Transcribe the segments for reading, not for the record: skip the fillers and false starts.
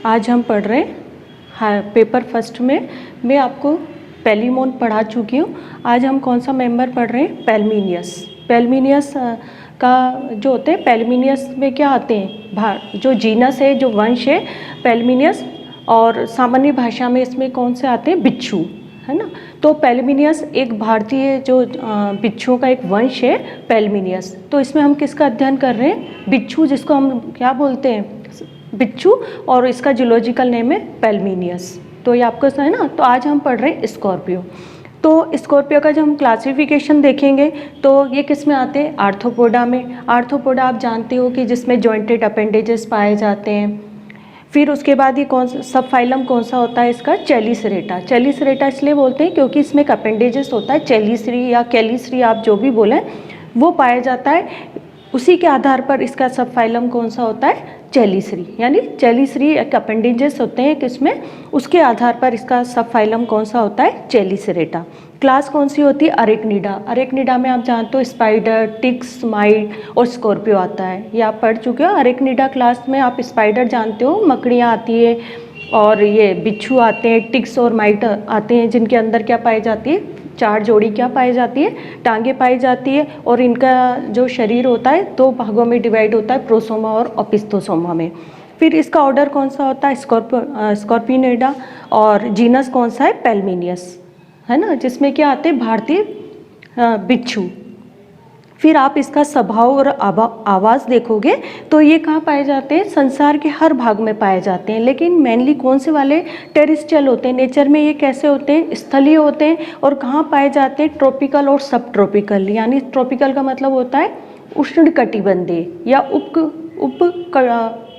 आज हम पढ़ रहे हैं पेपर फर्स्ट में मैं आपको पेलिमोन पढ़ा चुकी हूँ। आज हम कौन सा मेंबर पढ़ रहे हैं? पेलमिनियस। पेलमिनियस का जो होते हैं, पेलमिनियस में क्या आते हैं? जो जीनस है, जो वंश है पेलमिनियस, और सामान्य भाषा में इसमें कौन से आते हैं? बिच्छू, है ना। तो पेलमिनियस एक भारतीय जो बिच्छुओं का एक वंश है पेलमिनियस। तो इसमें हम किसका अध्ययन कर रहे हैं? बिच्छू, जिसको हम क्या बोलते हैं? बिच्छू, और इसका जूलॉजिकल नेम है पेलमिनियस। तो ये आपको है ना। तो आज हम पढ़ रहे हैं स्कॉर्पियो। तो स्कॉर्पियो का जब हम क्लासिफिकेशन देखेंगे तो ये किस में आते हैं? आर्थ्रोपोडा में। आर्थ्रोपोडा आप जानते हो कि जिसमें जॉइंटेड अपेंडेजेस पाए जाते हैं। फिर उसके बाद ये कौन सा सब फाइलम कौन सा होता है इसका? चेलिसरेटा। चेलिसरेटा इसलिए बोलते हैं क्योंकि इसमें एक अपेंडेजेस होता है, चेलिसरी या कैलिसरी आप जो भी बोलें, वो पाया जाता है। उसी के आधार पर इसका सब फाइलम कौन सा होता है? चेलिसरी। यानी चेलिसरी एक अपेंडेजेस होते हैं किसमें, उसके आधार पर इसका सब फाइलम कौन सा होता है? चेलिसरेटा। क्लास कौन सी होती है? अरेक्निडा। अरेक्निडा में आप जानते हो स्पाइडर, टिक्स, माइट और स्कॉर्पियो आता है। ये आप पढ़ चुके हो। अरेक्निडा क्लास में आप स्पाइडर जानते हो, मकड़ियाँ आती है, और ये बिच्छू आते हैं, टिक्स और माइट आते हैं, जिनके अंदर क्या पाई जाती है? 4 जोड़ी क्या पाई जाती है? टांगे पाई जाती है। और इनका जो शरीर होता है 2 भागों में डिवाइड होता है, प्रोसोमा और ओपिस्थोसोमा में। फिर इसका ऑर्डर कौन सा होता है? स्कॉर्पियोनिडा। और जीनस कौन सा है? पेलमिनियस, है ना, जिसमें क्या आते हैं? भारतीय बिच्छू। फिर आप इसका स्वभाव और आवाज़ देखोगे तो ये कहाँ पाए जाते हैं? संसार के हर भाग में पाए जाते हैं, लेकिन मेनली कौन से वाले? टेरेस्ट्रियल होते हैं। नेचर में ये कैसे होते हैं? स्थलीय होते हैं। और कहाँ पाए जाते हैं? ट्रॉपिकल और सब ट्रॉपिकल। यानी ट्रॉपिकल का मतलब होता है उष्णकटिबंधीय या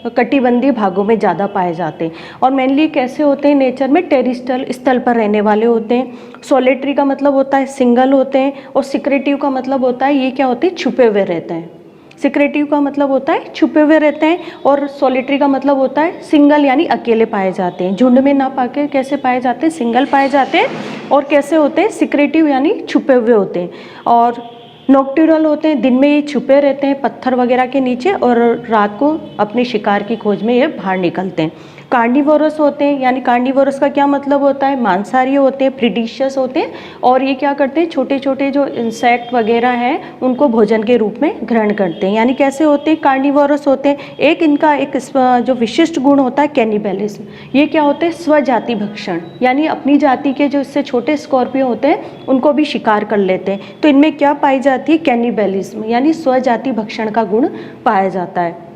कटिबंधीय भागों में ज़्यादा पाए जाते हैं। और मेनली कैसे होते हैं नेचर में? टेरेस्ट्रियल, स्थल पर रहने वाले होते हैं। सोलेटरी का मतलब होता है सिंगल होते हैं। और सिक्रेटिव का मतलब होता है ये क्या होते हैं? छुपे हुए रहते हैं। सिक्रेटिव का मतलब होता है छुपे हुए रहते हैं, और सोलेटरी का मतलब होता है सिंगल, यानी अकेले पाए जाते हैं। झुंड में ना पाके कैसे पाए जाते हैं? सिंगल पाए जाते हैं। और कैसे होते हैं? सिक्रेटिव यानी छुपे हुए होते हैं। और नॉक्टर्नल होते हैं, दिन में ये छुपे रहते हैं पत्थर वगैरह के नीचे, और रात को अपने शिकार की खोज में ये बाहर निकलते हैं। कार्निवोरस होते हैं, यानी कार्निवोरस का क्या मतलब होता है? मांसाहारी होते हैं, प्रीडिशियस होते हैं। और ये क्या करते हैं? छोटे छोटे जो इंसेक्ट वगैरह हैं उनको भोजन के रूप में ग्रहण करते हैं। यानी कैसे होते हैं? कार्निवोरस होते हैं। एक इनका एक जो विशिष्ट गुण होता है कैनिबलिज्म। ये क्या होते हैं? स्वजाति भक्षण, यानी अपनी जाति के जो इससे छोटे स्कॉर्पियो होते हैं उनको भी शिकार कर लेते हैं। तो इनमें क्या पाई जाती है? कैनिबलिज्म, यानी स्वजाति भक्षण का गुण पाया जाता है।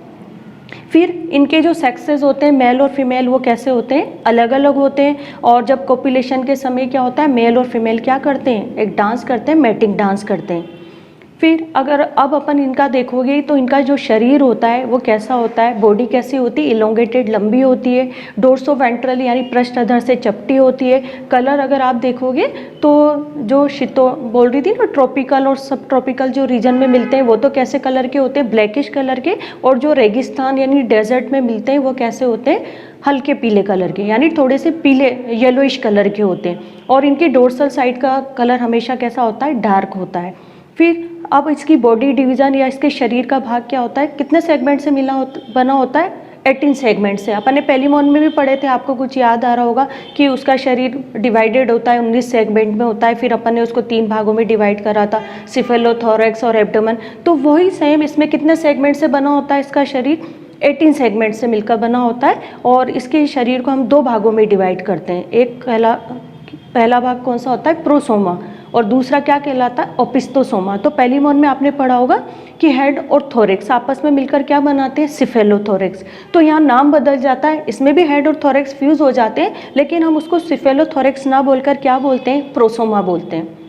फिर इनके जो सेक्सेस होते हैं, मेल और फीमेल, वो कैसे होते हैं? अलग अलग होते हैं। और जब कॉपुलेशन के समय क्या होता है? मेल और फीमेल क्या करते हैं? एक डांस करते हैं, मैटिंग डांस करते हैं। फिर अगर अब अपन इनका देखोगे तो इनका जो शरीर होता है वो कैसा होता है? बॉडी कैसी होती है? इलोंगेटेड, लंबी होती है। डोर्सो वेंट्रल यानी पृष्ठ अधर से चपटी होती है। कलर अगर आप देखोगे तो जो शीतो बोल रही थी ना, ट्रॉपिकल और सब ट्रॉपिकल जो रीजन में मिलते हैं वो तो कैसे कलर के होते हैं? ब्लैकिश कलर के। और जो रेगिस्तान यानी डेजर्ट में मिलते हैं वो कैसे होते हैं? हल्के पीले कलर के, यानी थोड़े से पीले येलोइश कलर के होते हैं। और इनके डोर्सल साइड का कलर हमेशा कैसा होता है? डार्क होता है। फिर अब इसकी बॉडी डिवीज़न या इसके शरीर का भाग क्या होता है? कितने सेगमेंट से बना होता है? 18 सेगमेंट से। अपन ने पेलिमोन में भी पढ़े थे, आपको कुछ याद आ रहा होगा कि उसका शरीर डिवाइडेड होता है, 19 सेगमेंट में होता है। फिर अपन ने उसको 3 भागों में डिवाइड करा था, सिफेलोथोरैक्स और एब्डोमेन। तो वही सेम इसमें कितने सेगमेंट से बना होता है इसका शरीर? 18 सेगमेंट से मिलकर बना होता है। और इसके शरीर को हम 2 भागों में डिवाइड करते हैं। एक पहला भाग कौन सा होता है? प्रोसोमा। और दूसरा क्या कहलाता है? ओपिस्थोसोमा। तो पेलिमोन में आपने पढ़ा होगा कि हेड और थोरेक्स आपस में मिलकर क्या बनाते हैं? सिफेलोथोरैक्स। तो यहाँ नाम बदल जाता है, इसमें भी हेड और थोरेक्स फ्यूज हो जाते हैं, लेकिन हम उसको सिफेलोथोरैक्स ना बोलकर क्या बोलते हैं? प्रोसोमा बोलते हैं।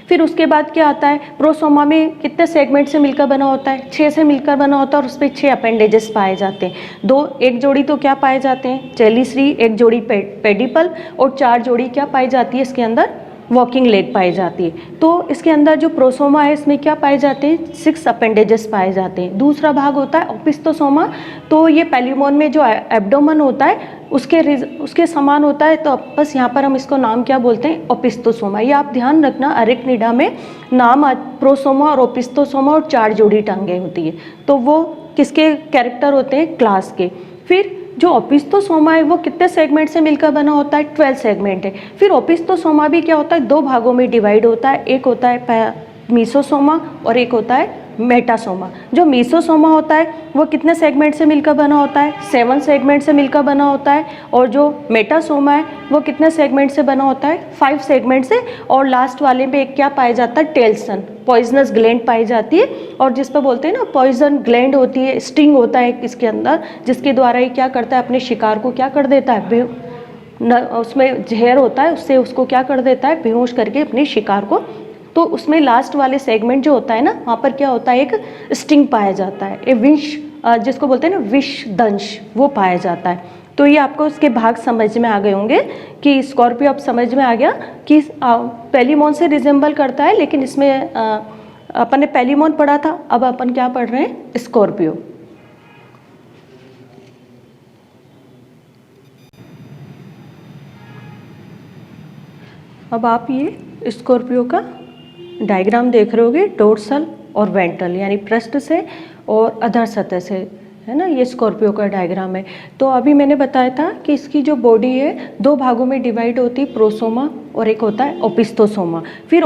फिर उसके बाद क्या आता है? प्रोसोमा में कितने सेगमेंट से मिलकर बना होता है? 6 से मिलकर बना होता है, और उस पर 6 अपेंडेजेस पाए जाते हैं। एक जोड़ी तो क्या पाए जाते हैं? चेलिसरी, एक जोड़ी पेडिपल, और 4 जोड़ी क्या पाई जाती है इसके अंदर? वॉकिंग लेग पाई जाती है। तो इसके अंदर जो प्रोसोमा है इसमें क्या पाए जाते हैं? 6 अपेंडेजेस पाए जाते हैं। दूसरा भाग होता है ओपिस्थोसोमा। तो ये पेलिमोन में जो एब्डोमेन होता है उसके समान होता है। तो बस यहाँ पर हम इसको नाम क्या बोलते हैं? ओपिस्थोसोमा। ये आप ध्यान रखना, अरेक्निडा में नाम प्रोसोमा और ओपिस्थोसोमा और 4 जोड़ी टांगे होती है। तो वो किसके कैरेक्टर होते हैं? क्लास के। फिर जो ओपिस्थोसोमा है वो कितने सेगमेंट से मिलकर बना होता है, 12 सेगमेंट है। फिर ओपिस्थोसोमा भी क्या होता है, दो भागों में डिवाइड होता है, एक होता है मीसोसोमा और एक होता है मेटासोमा। जो मीसोसोमा होता है वो कितने सेगमेंट से मिलकर बना होता है, 7 सेगमेंट से मिलकर बना होता है। और जो मेटासोमा है वो कितने सेगमेंट से बना होता है, 5 सेगमेंट से। और लास्ट वाले में एक क्या पाया जाता है, टेल्सन, पॉइजनस ग्लैंड पाई जाती है। और जिस पर बोलते हैं ना पॉइजन ग्लैंड होती है, स्टिंग होता है इसके अंदर, जिसके द्वारा ये क्या करता है, अपने शिकार को क्या कर देता है, उसमें जहर होता है, उससे उसको क्या कर देता है, बेहोश करके अपने शिकार को। तो उसमें लास्ट वाले सेगमेंट जो होता है ना, वहाँ पर क्या होता है, एक स्टिंग पाया जाता है, एक विष, जिसको बोलते हैं ना विष दंश, वो पाया जाता है। तो ये आपको उसके भाग समझ में आ गए होंगे कि स्कॉर्पियो अब समझ में आ गया कि पेलीमोन से रिजेंबल करता है, लेकिन इसमें अपन ने पेलीमोन पढ़ा था, अब अपन क्या पढ़ रहे हैं, स्कॉर्पियो। अब आप ये स्कॉर्पियो का डायग्राम देख रहे होगे, डोर्सल और वेंट्रल यानी पृष्ठ से और अधर सतह से, है ना, ये स्कॉर्पियो का डायग्राम है। तो अभी मैंने बताया था कि इसकी जो बॉडी है 2 भागों में डिवाइड होती है, प्रोसोमा और एक होता है ओपिस्थोसोमा। फिर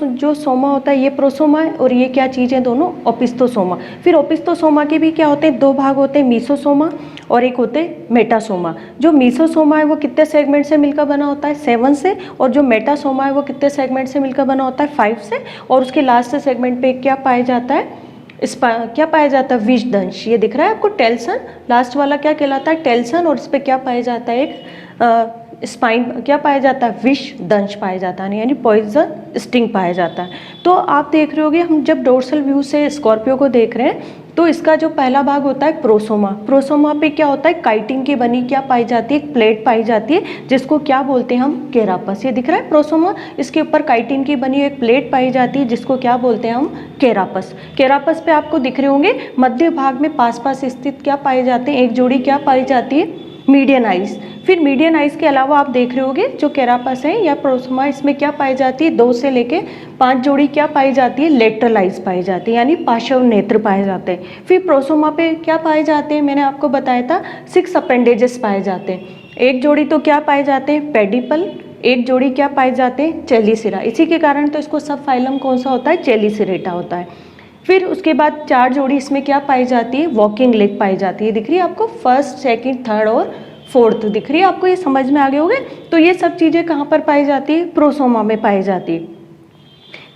जो सोमा होता है ये प्रोसोमा है और ये क्या चीज़ है, दोनों ओपिस्थोसोमा। फिर ओपिस्थोसोमा के भी क्या होते हैं, 2 भाग होते हैं, मीसोसोमा और एक होते हैं मेटासोमा। जो मीसोसोमा है वो कितने सेगमेंट से मिलकर बना होता है, 7 से। और जो मेटासोमा है वो कितने सेगमेंट से मिलकर बना होता है, 5 से। और उसके लास्ट सेगमेंट पे क्या पाया जाता है, क्या पाया जाता है, विषदंश। ये दिख रहा है आपको, टेल्सन, लास्ट वाला क्या कहलाता है, टेल्सन। और इस पर क्या पाया जाता है, एक स्पाइन क्या पाया जाता है, विषदंश पाया जाता है, यानी पॉइजन स्टिंग पाया जाता है। तो आप देख रहे होगे, हम जब डोर्सल व्यू से स्कॉर्पियो को देख रहे हैं तो इसका जो पहला भाग होता है प्रोसोमा, प्रोसोमा पे क्या होता है, काइटिन की बनी क्या पाई जाती है, एक प्लेट पाई जाती है, जिसको क्या बोलते हैं हम, केरापस। ये दिख रहा है प्रोसोमा, इसके ऊपर काइटिन की बनी एक प्लेट पाई जाती है, जिसको क्या बोलते हैं हम, केरापस। केरापस पे आपको दिख रहे होंगे मध्य भाग में पास पास स्थित क्या पाए जाते हैं, एक जोड़ी क्या पाई जाती है, मीडियन आइज। फिर मीडियन आइज के अलावा आप देख रहे होगे जो केरापस है या प्रोसोमा, इसमें क्या पाई जाती है, 2 से लेके 5 जोड़ी क्या पाई जाती है, लेटरल आइज पाई जाती है, यानी पार्श्व नेत्र पाए जाते हैं। फिर प्रोसोमा पे क्या पाए जाते हैं, मैंने आपको बताया था 6 अपेंडेजेस पाए जाते हैं। एक जोड़ी तो क्या पाए जाते हैं, पेडिपल, एक जोड़ी क्या पाए जाते हैं, चेलिसिरा। इसी के कारण तो इसको सब फाइलम कौन सा होता है, चेलिसिरेटा होता है। फिर उसके बाद 4 जोड़ी इसमें क्या पाई जाती है, वॉकिंग लेग पाई जाती है। दिख रही है आपको, 1st, 2nd, 3rd और 4th दिख रही है आपको, ये समझ में आ गए होंगे। तो ये सब चीज़ें कहाँ पर पाई जाती है, प्रोसोमा में पाई जाती है।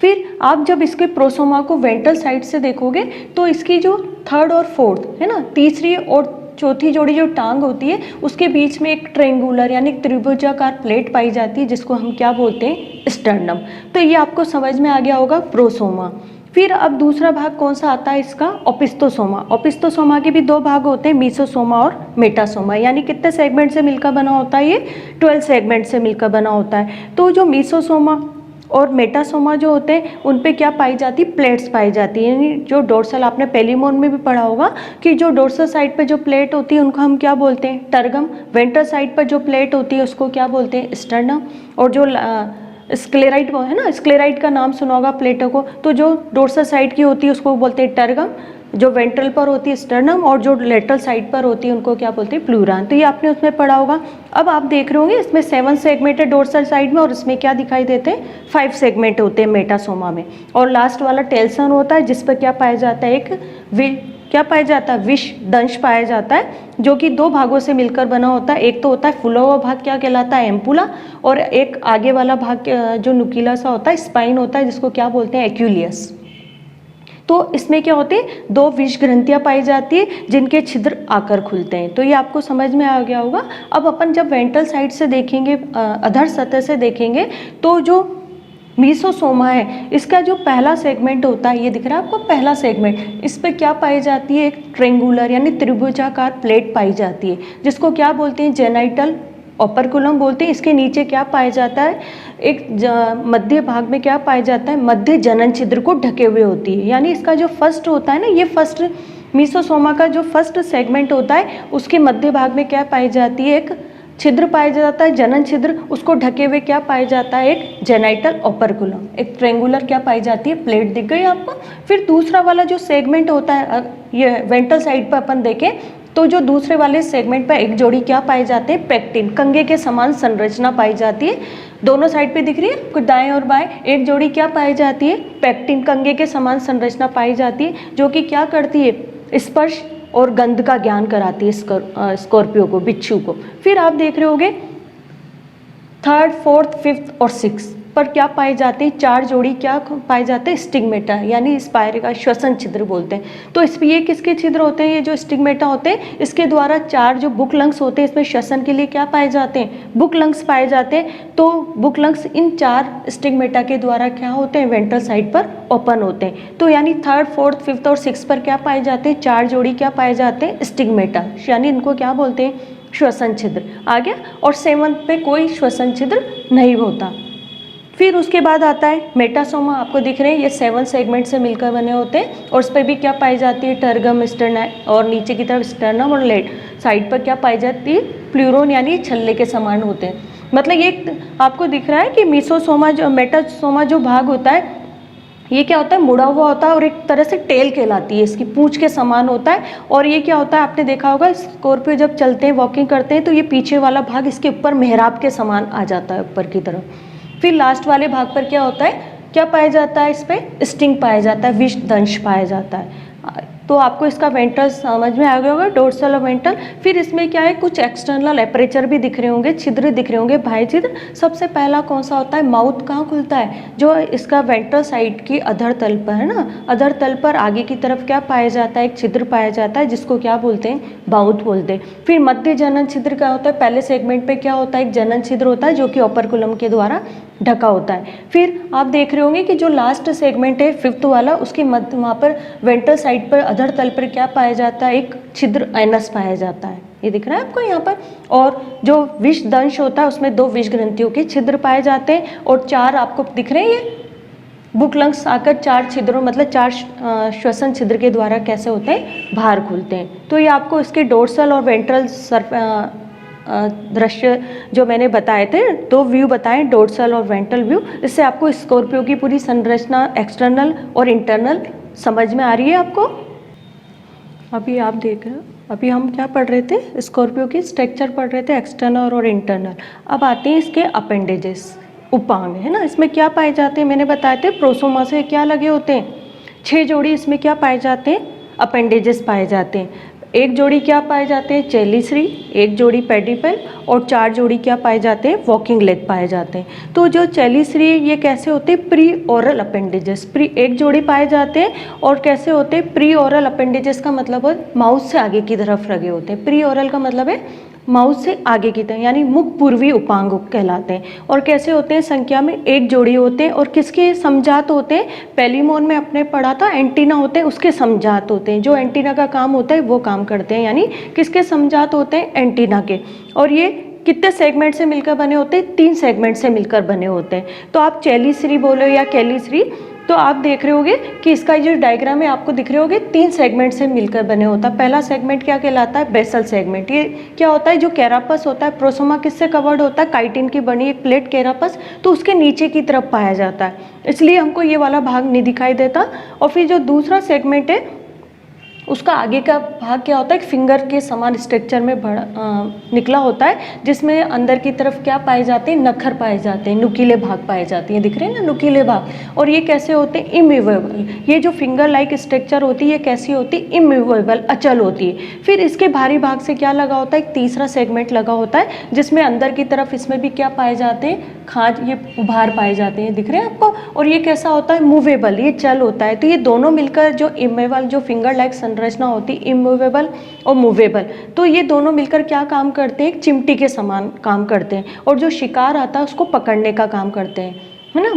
फिर आप जब इसके प्रोसोमा को वेंट्रल साइड से देखोगे तो इसकी जो 3rd और 4th है ना, तीसरी और चौथी जोड़ी जो टांग होती है उसके बीच में एक ट्रेंगुलर यानी त्रिभुजाकार प्लेट पाई जाती है, जिसको हम क्या बोलते हैं, स्टर्नम। तो ये आपको समझ में आ गया होगा प्रोसोमा। फिर अब दूसरा भाग कौन सा आता है इसका, ओपिस्थोसोमा। ओपिस्थोसोमा के भी 2 भाग होते हैं, मीसोसोमा और मेटासोमा। यानी कितने सेगमेंट से मिलकर बना होता है, ये 12 सेगमेंट से मिलकर बना होता है। तो जो मीसोसोमा और मेटासोमा जो होते हैं उन पे क्या पाई जाती है, प्लेट्स पाई जाती है। यानी जो डोर्सल, आपने पेलीमोन में भी पढ़ा होगा कि जो डोर्सल साइड पे जो प्लेट होती है उनको हम क्या बोलते हैं, टर्गम। वेंट्रल साइड पर जो प्लेट होती है उसको क्या बोलते हैं, स्टर्नम। और जो स्क्लेराइट है ना, स्क्लेराइट का नाम सुना होगा प्लेटों को, तो जो डोर्सल साइड की होती है उसको बोलते हैं टर्गम, जो वेंट्रल पर होती है स्टर्नम, और जो लेटरल साइड पर होती है उनको क्या बोलते हैं, प्लूरान। तो ये आपने उसमें पढ़ा होगा। अब आप देख रहे होंगे इसमें 7 सेगमेंट है डोर्सल साइड में, और इसमें क्या दिखाई देते हैं, 5 सेगमेंट होते हैं मेटासोमा में। और लास्ट वाला टेल्सन होता है, जिस पर क्या पाया जाता है, एक क्या पाया जाता है, विषदंश पाया जाता है, जो कि 2 भागों से मिलकर बना होता है। एक तो होता है फुला हुआ भाग क्या कहलाता है, एम्पुला, और एक आगे वाला भाग जो नुकीला सा होता है, स्पाइन होता है, जिसको क्या बोलते हैं, एक्यूलियस। तो इसमें क्या होते हैं, 2 विष ग्रंथियां पाई जाती है जिनके छिद्र आकर खुलते हैं। तो ये आपको समझ में आ गया होगा। अब अपन जब वेंट्रल साइड से देखेंगे, अधर सतह से देखेंगे, तो जो मीसोसोमा है इसका जो पहला सेगमेंट होता है, ये दिख रहा है आपको पहला सेगमेंट, इस पे क्या पाई जाती है, एक ट्रेंगुलर यानी त्रिभुजाकार प्लेट पाई जाती है, जिसको क्या बोलते हैं, जेनाइटल ओपरकुलम बोलते हैं। इसके नीचे क्या पाया जाता है, एक मध्य भाग में क्या पाया जाता है, मध्य जनन छिद्र को ढके हुए होती है। यानी इसका जो फर्स्ट होता है ना, ये फर्स्ट मीसोसोमा का जो फर्स्ट सेगमेंट होता है उसके मध्य भाग में क्या पाई जाती है, एक छिद्र पाया जाता है, जनन छिद्र, उसको ढके हुए क्या पाया जाता है, एक जेनाइटल ओपरकुलम, एक ट्रेंगुलर क्या पाई जाती है, प्लेट दिख गई आपको। फिर दूसरा वाला जो सेगमेंट होता है, ये वेंट्रल साइड पर अपन देखें तो जो दूसरे वाले सेगमेंट पर एक जोड़ी क्या पाए जाते हैं, पेक्टिन, कंघे के समान संरचना पाई जाती है। दोनों साइड पे दिख रही है कुछ दाएं और बाएं, एक जोड़ी क्या पाई जाती है, पेक्टिन, कंघे के समान संरचना पाई जाती है, जो कि क्या करती है, स्पर्श और गंध का ज्ञान कराती है स्कॉर्पियो को, बिच्छू को। फिर आप देख रहे होगे थर्ड, फोर्थ, फिफ्थ और सिक्स पर क्या पाए जाते हैं, 4 जोड़ी क्या पाए जाते हैं, स्टिग्मेटा, यानी स्पायरिका, श्वसन छिद्र बोलते हैं। तो इस ये किसके छिद्र होते हैं, ये जो स्टिग्मेटा होते हैं, इसके द्वारा 4 जो बुक लंग्स होते हैं इसमें श्वसन के लिए क्या पाए जाते हैं, बुक लंग्स पाए जाते हैं। तो बुक लंग्स इन 4 स्टिग्मेटा के द्वारा क्या होते हैं, वेंट्रल साइड पर ओपन होते हैं। तो यानी थर्ड, फोर्थ, फिफ्थ और सिक्स पर क्या पाए जाते हैं, 4 जोड़ी क्या पाए जाते हैं, स्टिग्मेटा, यानी इनको क्या बोलते हैं, श्वसन छिद्र आ गया। और 7th पे कोई श्वसन छिद्र नहीं होता। फिर उसके बाद आता है मेटासोमा, आपको दिख रहे हैं ये 7 सेगमेंट से मिलकर बने होते हैं और उस पर भी क्या पाई जाती है, टर्गम, स्टर्ना, और नीचे की तरफ स्टर्नम और लेट साइड पर क्या पाई जाती है, प्लूरोन, यानी छल्ले के समान होते हैं। मतलब ये आपको दिख रहा है कि मीसोसोमा जो मेटासोमा जो भाग होता है ये क्या होता है, मुड़ा हुआ होता है और एक तरह से टेल कहलाती है, इसकी पूंछ के समान होता है। और ये क्या होता है, आपने देखा होगा स्कॉर्पियो जब चलते हैं, वॉकिंग करते हैं, तो ये पीछे वाला भाग इसके ऊपर मेहराब के समान आ जाता है ऊपर की तरफ। फिर लास्ट वाले भाग पर क्या होता है, क्या पाया जाता है, इस पर स्टिंग पाया जाता है, विष दंश पाया जाता है। तो आपको इसका वेंट्रल समझ में आ गया होगा, डोर्सल और वेंट्रल। फिर इसमें क्या है, कुछ एक्सटर्नल एपरेचर भी दिख रहे होंगे, छिद्र दिख रहे होंगे, बाह्य छिद्र। सबसे पहला कौन सा होता है, माउथ कहाँ खुलता है, जो इसका वेंट्रल साइड की अधर तल पर है ना, अधर तल पर आगे की तरफ क्या पाया जाता है, एक छिद्र पाया जाता है जिसको क्या बोलते हैं, माउथ बोलते हैं। फिर मध्य जनन छिद्र क्या होता है, पहले सेगमेंट पे क्या होता है, एक जनन छिद्र होता है जो कि ओपरकुलम के द्वारा ढका होता है। फिर आप देख रहे होंगे कि जो लास्ट सेगमेंट है 5th वाला, उसके मध्य वहाँ पर वेंट्रल साइड पर अधर तल पर क्या पाया जाता है, एक छिद्र एनस पाया जाता है, ये दिख रहा है आपको यहाँ पर। और जो विष दंश होता है उसमें 2 विष ग्रंथियों के छिद्र पाए जाते हैं और 4 आपको दिख रहे हैं, ये बुक लंग्स आकर 4 छिद्रों मतलब 4 श्वसन छिद्र के द्वारा कैसे होते हैं, बाहर खुलते हैं। तो ये आपको इसके डोर्सल और वेंट्रल दृश्य जो मैंने बताए थे, 2 व्यू बताए, डोर्सल और वेंट्रल व्यू। इससे आपको स्कॉर्पियो की पूरी संरचना एक्सटर्नल और इंटरनल समझ में आ रही है आपको। अभी आप देख रहे हो, अभी हम क्या पढ़ रहे थे, स्कॉर्पियो की स्ट्रक्चर पढ़ रहे थे, एक्सटर्नल और इंटरनल। अब आते हैं इसके अपेंडेजेस, उपांग है ना। इसमें क्या पाए जाते हैं, मैंने बताए थे प्रोसोमा से क्या लगे होते हैं, 6 जोड़ी इसमें क्या पाए जाते हैं, अपेंडेजेस पाए जाते हैं। एक जोड़ी क्या पाए जाते हैं, चेलिसरी, एक जोड़ी पेडिपल और 4 जोड़ी क्या पाए जाते हैं, वॉकिंग लेग पाए जाते हैं। तो जो चेलिसरी ये कैसे होते हैं, प्री ओरल अपेंडेजेस, प्री एक जोड़ी पाए जाते हैं। और कैसे होते हैं, प्री ओरल अपेंडेजेस का मतलब है माउथ से आगे की तरफ लगे होते हैं। प्री ओरल का मतलब है माउथ से आगे की तरफ, यानी मुख पूर्वी उपांग कहलाते हैं। और कैसे होते हैं, संख्या में 1 जोड़ी होते हैं। और किसके समजात होते हैं, पेलीमोन में अपने पढ़ा था, एंटीना होते हैं, उसके समजात होते हैं। जो एंटीना का काम होता है वो काम करते हैं, यानी किसके समजात होते हैं, एंटीना के। और ये कितने सेगमेंट से मिलकर बने होते हैं, 3 सेगमेंट से मिलकर बने होते हैं। तो आप चेलिसरी बोलो या कैलिसरी, तो आप देख रहे होगे कि इसका जो डायग्राम है आपको दिख रहे होगे, 3 सेगमेंट से मिलकर बने होता है। पहला सेगमेंट क्या कहलाता है, बेसल सेगमेंट। ये क्या होता है, जो कैरापस होता है, प्रोसोमा किससे कवर्ड होता है, काइटिन की बनी एक प्लेट कैरापस, तो उसके नीचे की तरफ पाया जाता है, इसलिए हमको ये वाला भाग नहीं दिखाई देता। और फिर जो दूसरा सेगमेंट है उसका आगे का भाग क्या होता है, एक फिंगर के समान स्ट्रक्चर में निकला होता है, जिसमें अंदर की तरफ क्या पाए जाते हैं, नखर पाए जाते हैं, नुकीले भाग पाए जाते हैं, दिख रहे हैं ना नुकीले भाग। और ये कैसे होते हैं, इमूवेबल। ये जो फिंगर लाइक स्ट्रक्चर होती है ये कैसी होती है, इमूवेबल, अचल होती है। फिर इसके बाहरी भाग से क्या लगा होता है, एक तीसरा सेगमेंट लगा होता है, जिसमें अंदर की तरफ इसमें भी क्या पाए जाते हैं, खाज, ये उभार पाए जाते हैं, दिख रहे हैं आपको। और ये कैसा होता है, मूवेबल, ये चल होता है। तो ये दोनों मिलकर जो इमूवेबल, जो फिंगर लाइक संरचना होती है, इमूवेबल और मूवेबल, तो ये दोनों मिलकर क्या काम करते हैं, एक चिमटी के समान काम करते हैं। और जो शिकार आता है उसको पकड़ने का काम करते हैं, है ना।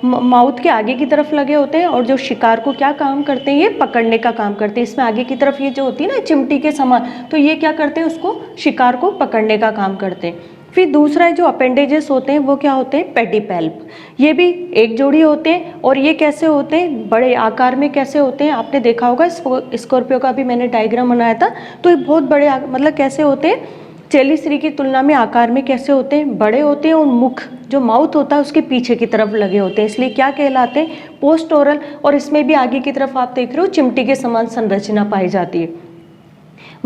माउथ के आगे की तरफ लगे होते हैं और जो शिकार को क्या काम करते हैं, ये पकड़ने का काम करते हैं। इसमें आगे की तरफ ये जो होती है ना चिमटी के समान, तो ये क्या करते हैं, उसको शिकार को पकड़ने का काम करते हैं। फिर दूसरा जो अपेंडेजेस होते हैं वो क्या होते हैं, पेडिपेल्प। ये भी 1 जोड़ी होते हैं। और ये कैसे होते हैं, बड़े आकार में कैसे होते हैं, आपने देखा होगा स्कॉर्पियो का भी मैंने डायग्राम बनाया था। तो ये बहुत बड़े मतलब कैसे होते हैं, चेलिसरी की तुलना में आकार में कैसे होते हैं, बड़े होते हैं। और मुख जो माउथ होता है उसके पीछे की तरफ लगे होते हैं, इसलिए क्या कहलाते हैं, पोस्ट ओरल। और इसमें भी आगे की तरफ आप देख रहे हो चिमटी के समान संरचना पाई जाती है।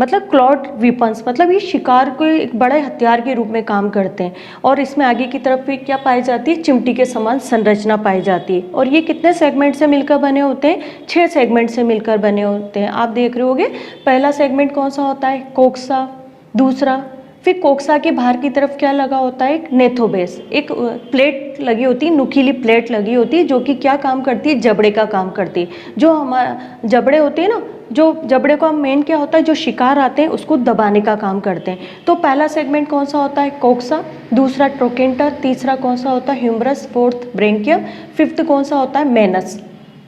मतलब क्लॉड वीपन्स, मतलब ये शिकार को एक बड़े हथियार के रूप में काम करते हैं। और इसमें आगे की तरफ भी क्या पाई जाती है, चिमटी के समान संरचना पाई जाती है। और ये कितने सेगमेंट से मिलकर बने होते हैं, 6 सेगमेंट से मिलकर बने होते हैं। आप देख रहे होगे पहला सेगमेंट कौन सा होता है, कोक्सा, दूसरा, फिर कोक्सा के बाहर की तरफ क्या लगा होता है, एक नेथोबेस, एक प्लेट लगी होती है, नुकीली प्लेट लगी होती है, जो कि क्या काम करती है, जबड़े का काम करती है। जो हमारा जबड़े होते हैं ना, जो जबड़े का मेन क्या होता है, जो शिकार आते हैं उसको दबाने का काम करते हैं। तो पहला सेगमेंट कौन सा होता है, कोक्सा, दूसरा ट्रोकेंटर, तीसरा कौन सा होता है, ह्यूमरस, फोर्थ ब्रेंकियम, फिफ्थ कौन सा होता है, मेनस।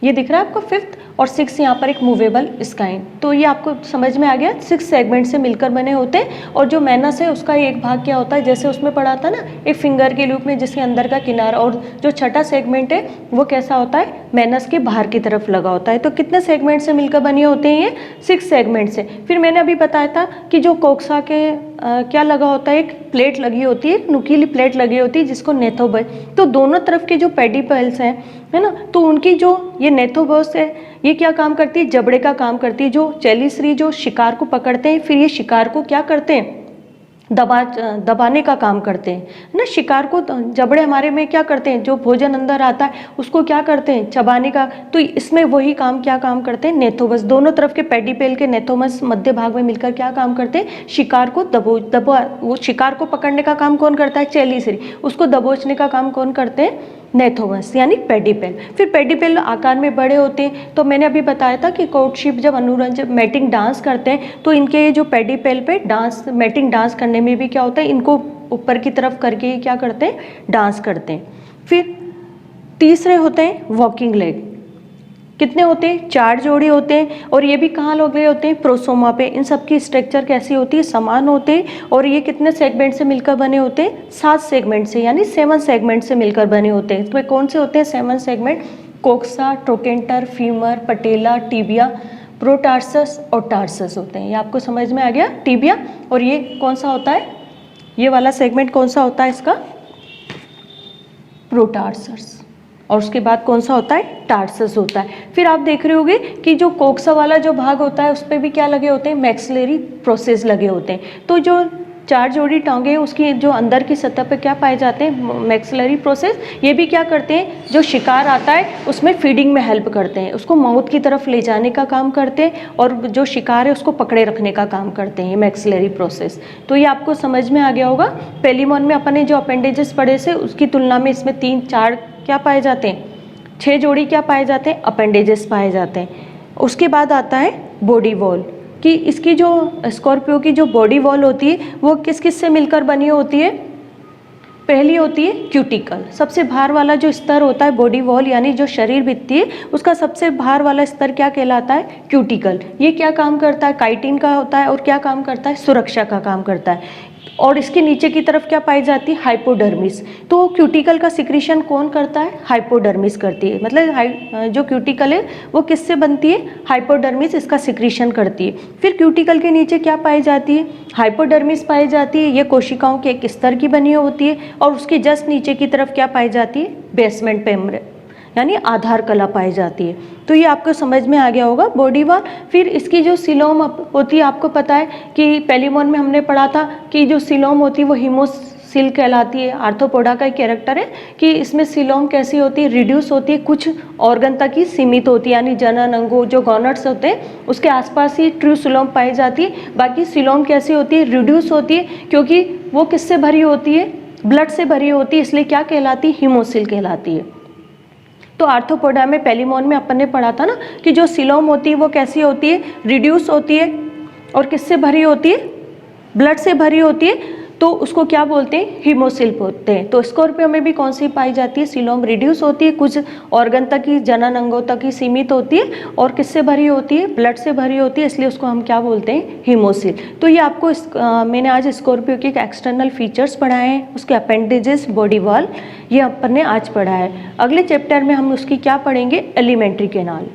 ये दिख रहा है आपको फिफ्थ, और 6 यहाँ पर एक मूवेबल स्काइन। तो ये आपको समझ में आ गया, 6 सेगमेंट से मिलकर बने होते हैं। और जो मेनस है उसका एक भाग क्या होता है, जैसे उसमें पढ़ा था ना, एक फिंगर के रूप में जिसके अंदर का किनारा। और जो छठा सेगमेंट है वो कैसा होता है, मेनस के बाहर की तरफ लगा होता है। तो कितने सेगमेंट से मिलकर बने होते हैं ये, 6 सेगमेंट से। फिर मैंने अभी बताया था कि जो कोक्सा के क्या लगा होता है, एक प्लेट लगी होती है, नुकीली प्लेट लगी होती है जिसको नेथोबस। तो दोनों तरफ के जो पेडिपल्स हैं, है ना, तो उनकी जो ये नेथोबस है ये क्या काम करती है, जबड़े का काम करती है। जो चेलिसरी जो शिकार को पकड़ते हैं, फिर ये शिकार को क्या करते हैं, दबाने का काम करते हैं ना। शिकार को जबड़े हमारे में क्या करते हैं, जो भोजन अंदर आता है उसको क्या करते हैं, चबाने का। तो इसमें वही काम क्या काम करते हैं, नेथोबस। दोनों तरफ के पेडिपेल के नेथोबस मध्य भाग में मिलकर क्या काम करते हैं, शिकार को वो शिकार को पकड़ने का काम कौन करता है, चेलिसरी। उसको दबोचने का काम कौन करते हैं, नेथोबस यानी पेडिपेल। फिर पेडिपेल आकार में बड़े होते हैं। तो मैंने अभी बताया था कि कोर्टशिप जब अनुरंजन मैटिंग डांस करते हैं तो इनके जो पेडिपेल पे डांस मैटिंग डांस करने में भी क्या होता है, इनको ऊपर की तरफ करके क्या करते हैं, डांस करते हैं। फिर तीसरे होते हैं वॉकिंग लेग। कितने होते हैं, 4 जोड़ी होते हैं। और ये भी कहाँ लगे होते हैं, प्रोसोमा पे। इन सब की स्ट्रक्चर कैसी होती है, समान होते हैं। और ये कितने सेगमेंट से मिलकर बने होते हैं, 7 सेगमेंट से, यानी 7 सेगमेंट से मिलकर बने होते हैं। इसमें कौन से होते हैं 7 सेगमेंट, कोक्सा, ट्रोकेंटर, फीमर, पटेला, टिबिया, प्रोटार्सस और टार्सस होते हैं। ये आपको समझ में आ गया, टिबिया। और ये कौन सा होता है, ये वाला सेगमेंट कौन सा होता है इसका, प्रोटार्सस। और उसके बाद कौन सा होता है, टार्सस होता है। फिर आप देख रहे होंगे कि जो कोक्सा वाला जो भाग होता है उस पर भी क्या लगे होते हैं, मैक्सिलरी प्रोसेस लगे होते हैं। तो जो 4 जोड़ी टांगे हैं उसकी जो अंदर की सतह पे क्या पाए जाते हैं, मैक्सिलरी प्रोसेस। ये भी क्या करते हैं, जो शिकार आता है उसमें फीडिंग में हेल्प करते हैं, उसको माउथ की तरफ ले जाने का काम करते हैं। और जो शिकार है उसको पकड़े रखने का काम करते हैं ये मैक्सिलरी प्रोसेस। तो ये आपको समझ में आ गया होगा। पेलिमोन में अपने जो अपेंडेजेस पढ़े से उसकी तुलना में इसमें 3-4 क्या पाए जाते हैं, 6 जोड़ी क्या पाए जाते हैं, अपेंडेजेस पाए जाते हैं। उसके बाद आता है बॉडी वॉल, कि इसकी जो स्कॉर्पियो की जो बॉडी वॉल होती है वो किस किस से मिलकर बनी होती है। पहली होती है क्यूटिकल, सबसे बाहर वाला जो स्तर होता है बॉडी वॉल यानी जो शरीर भित्ति है उसका सबसे बाहर वाला स्तर क्या कहलाता है, क्यूटिकल। ये क्या काम करता है, काइटिन का होता है और क्या काम करता है, सुरक्षा का काम करता है। और इसके नीचे की तरफ क्या पाई जाती है, हाइपोडर्मिस। तो क्यूटिकल का सिक्रीशन कौन करता है, हाइपोडर्मिस करती है। मतलब जो क्यूटिकल है वो किससे बनती है, हाइपोडर्मिस इसका सिक्रीशन करती है। फिर क्यूटिकल के नीचे क्या पाई जाती है, हाइपोडर्मिस पाई जाती है। ये कोशिकाओं के एक स्तर की बनी होती है। और उसके जस्ट नीचे की तरफ क्या पाई जाती है, बेसमेंट पेम्ब्रेन यानी आधार कला पाई जाती है। तो ये आपको समझ में आ गया होगा बॉडी वॉल। फिर इसकी जो सिलोम होती है, आपको पता है कि पेलिमोन में हमने पढ़ा था कि जो सिलोम होती है वो हीमोसिल कहलाती है। आर्थ्रोपोडा का एक कैरेक्टर है कि इसमें सिलोम कैसी होती है, रिड्यूस होती है, कुछ ऑर्गन तक ही सीमित होती है। यानी जनन अंगों जो गॉनट्स होते हैं उसके आसपास ही ट्रू सिलोम पाई जाती है। बाकी सिलोम कैसी होती है, रिड्यूस होती है, क्योंकि वो किससे भरी होती है, ब्लड से भरी होती है, इसलिए क्या कहलाती है, हीमोसिल कहलाती है। तो आर्थ्रोपोडा में पेलिमोन में अपन ने पढ़ा था ना कि जो सिलोम होती है वो कैसी होती है, रिड्यूस होती है और किससे भरी होती है, ब्लड से भरी होती है। तो उसको क्या बोलते हैं, हीमोसिल बोलते हैं। तो स्कॉर्पियो में भी कौन सी पाई जाती है, सिलोम रिड्यूस होती है, कुछ ऑर्गन तक ही, जनन अंगों तक ही सीमित होती है और किससे भरी होती है, ब्लड से भरी होती है, इसलिए उसको हम क्या बोलते हैं, हीमोसिल। तो ये आपको मैंने आज स्कॉर्पियो के एक्सटर्नल फीचर्स पढ़ाए हैं, उसके अपेंडेजेस, बॉडी वॉल, ये अपन ने आज पढ़ा है। अगले चैप्टर में हम उसकी क्या पढ़ेंगे, एलिमेंट्री कैनाल।